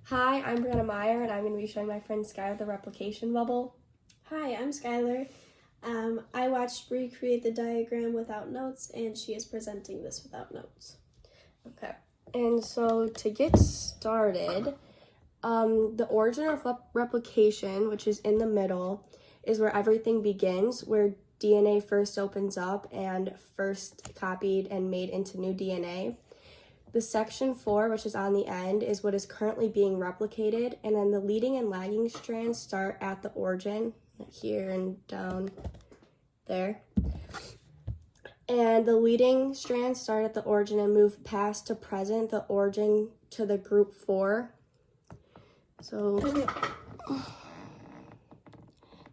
Hi, I'm Brianna Meyer, and I'm going to be showing my friend Skylar the replication bubble. Hi, I'm Skylar. I watched Bree create the diagram without notes, and she is presenting this without notes. Okay, and so to get started, the origin of replication, which is in the middle, is where everything begins, where DNA first opens up and first copied and made into new DNA. The section 4, which is on the end, is what is currently being replicated, and then the leading and lagging strands start at the origin, here and down there. And the leading strands start at the origin and move past to present, the origin to the group 4. So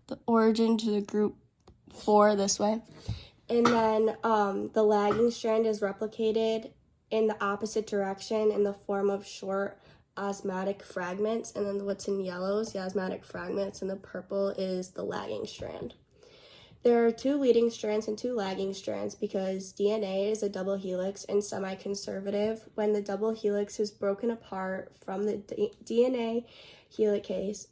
the origin to the group 4 this way. And then the lagging strand is replicated in the opposite direction in the form of short osmotic fragments, and then what's in yellow is the osmotic fragments, and the purple is the lagging strand. There are 2 leading strands and 2 lagging strands because DNA is a double helix and semi-conservative. When the double helix is broken apart from the DNA helicase,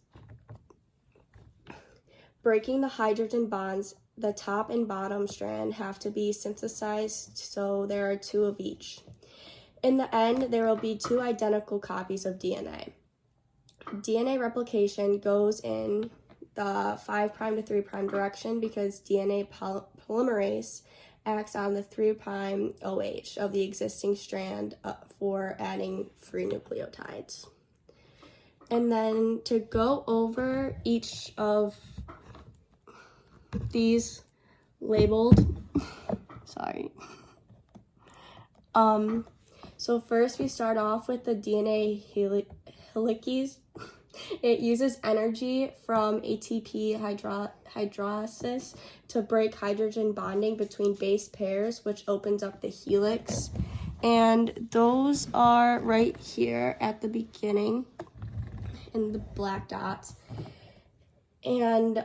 breaking the hydrogen bonds, the top and bottom strand have to be synthesized, so there are 2 of each. In the end, there will be 2 identical copies of DNA. DNA replication goes in the 5' to 3' direction because DNA polymerase acts on the 3' OH of the existing strand for adding free nucleotides. And then to go over each of these labeled, So first we start off with the DNA helicase. It uses energy from ATP hydrolysis to break hydrogen bonding between base pairs, which opens up the helix. And those are right here at the beginning in the black dots. And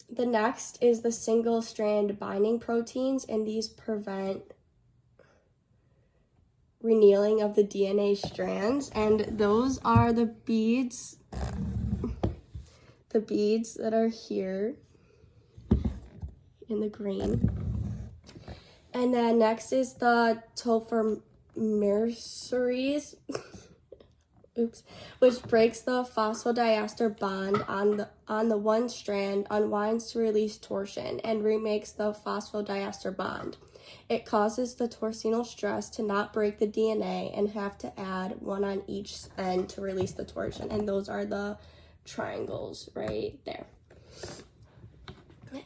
the next is the single strand binding proteins, and these prevent renewing of the DNA strands, and those are the beads that are here in the green. And then next is the topomerase which breaks the phosphodiester bond on the one strand, unwinds to release torsion, and remakes the phosphodiester bond. It causes the torsional stress to not break the DNA and have to add one on each end to release the torsion. And those are the triangles right there.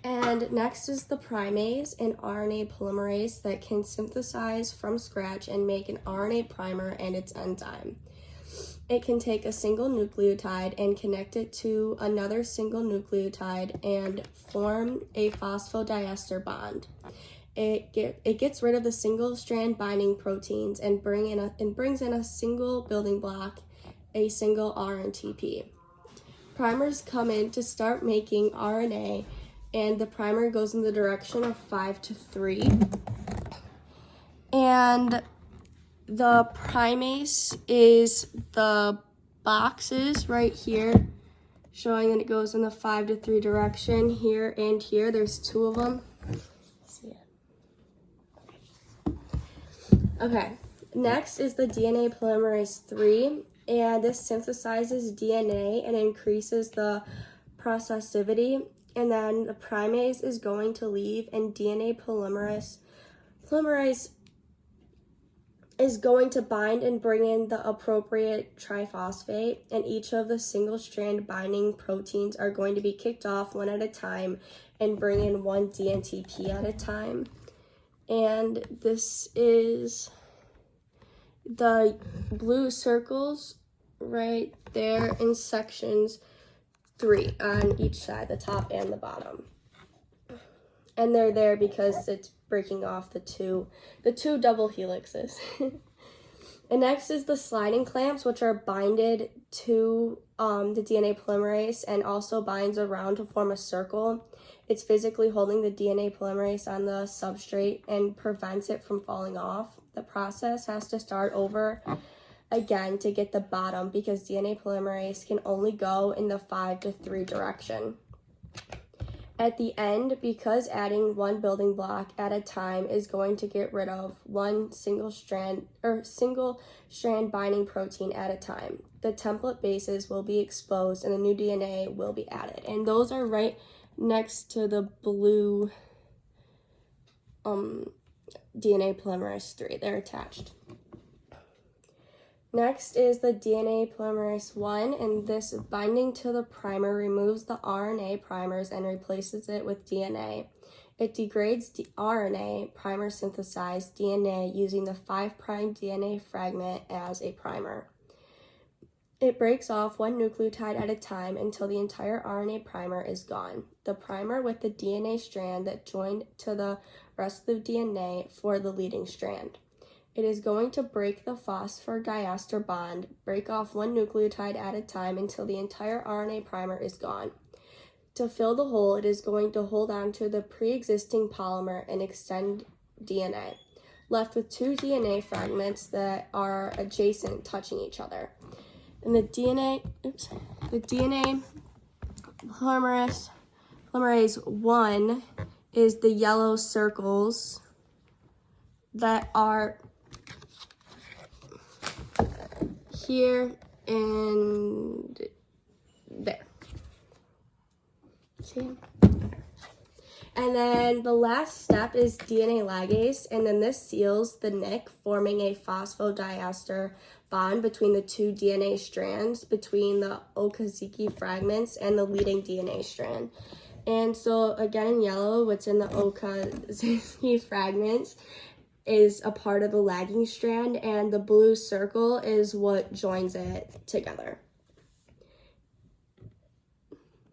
And next is the primase, an RNA polymerase that can synthesize from scratch and make an RNA primer and its enzyme. It can take a single nucleotide and connect it to another single nucleotide and form a phosphodiester bond. It gets rid of the single strand binding proteins and brings in a single building block, a single RNTP. Primers come in to start making RNA, and the primer goes in the direction of 5 to 3. And the primase is the boxes right here, showing that it goes in the 5 to 3 direction here and here. There's 2 of them. Okay, next is the DNA polymerase 3, and this synthesizes DNA and increases the processivity, and then the primase is going to leave, and DNA polymerase is going to bind and bring in the appropriate triphosphate, and each of the single strand binding proteins are going to be kicked off one at a time and bring in one DNTP at a time. And this is the blue circles right there in sections 3 on each side, the top and the bottom. And they're there because it's breaking off the two double helixes. And next is the sliding clamps, which are binded to the DNA polymerase and also binds around to form a circle. It's physically holding the DNA polymerase on the substrate and prevents it from falling off. The process has to start over again to get the bottom because DNA polymerase can only go in the 5 to 3 direction. At the end, because adding one building block at a time is going to get rid of one single strand binding protein at a time, the template bases will be exposed and the new DNA will be added. And those are right next to the blue DNA polymerase 3. They're attached. Next is the DNA polymerase 1, and this binding to the primer removes the RNA primers and replaces it with DNA. It degrades the RNA primer synthesized DNA using the 5' DNA fragment as a primer. It breaks off one nucleotide at a time until the entire RNA primer is gone. The primer with the DNA strand that joined to the rest of the DNA for the leading strand. It is going to break the phosphodiester bond, break off one nucleotide at a time until the entire RNA primer is gone. To fill the hole, it is going to hold on to the pre-existing polymer and extend DNA, left with 2 DNA fragments that are adjacent, touching each other. And the DNA polymerase 1 is the yellow circles that are here and there. See? And then the last step is DNA ligase, and then this seals the nick, forming a phosphodiester bond between the 2 DNA strands, between the Okazaki fragments and the leading DNA strand. And so again in yellow, what's in the Okazaki fragments is a part of the lagging strand, and the blue circle is what joins it together.